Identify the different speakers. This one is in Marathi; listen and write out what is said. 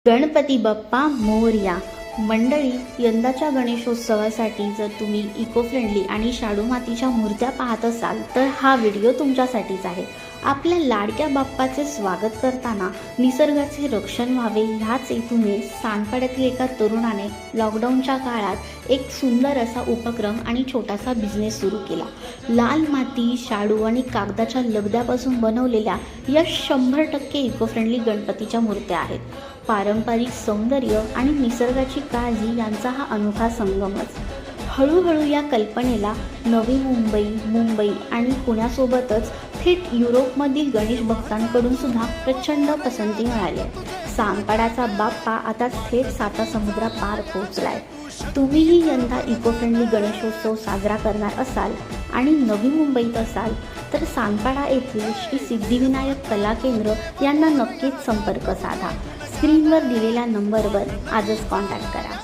Speaker 1: गणपती बाप्पा मोरया. मंडळी, यंदाच्या गणेशोत्सवासाठी जर तुम्ही इको फ्रेंडली आणि शाडू मातीच्या मूर्त्या पाहत असाल तर हा व्हिडिओ तुमच्यासाठीच आहे. आपल्या लाडक्या बाप्पाचे स्वागत करताना निसर्गाचे रक्षण व्हावे ह्याच हेतूने सांगपाड्यातील एका तरुणाने लॉकडाऊनच्या काळात एक सुंदर असा उपक्रम आणि छोटासा बिझनेस सुरू केला. लाल माती, शाडू आणि कागदाच्या लगद्यापासून बनवलेल्या या 100% इको फ्रेंडली गणपतीच्या मूर्त्या आहेत. पारंपरिक सौंदर्य आणि निसर्गाची काळजी यांचा हा अनोखा संगमच. हळूहळू या कल्पनेला नवी मुंबई आणि पुण्यासोबतच थेट युरोपमधील गणेश भक्तांकडून सुद्धा प्रचंड पसंती मिळाली आहे. सांगपाड्याचा बाप्पा आता थेट साता समुद्रापार पोहोचलाय. तुम्हीही यंदा इको फ्रेंडली गणेशोत्सव साजरा करणार असाल आणि नवी मुंबईत असाल तर सांगपाडा येथील श्री सिद्धिविनायक कला केंद्र यांना नक्कीच संपर्क साधा. स्क्रीनवर दिलेल्या नंबरवर आजच कॉन्टॅक्ट करा.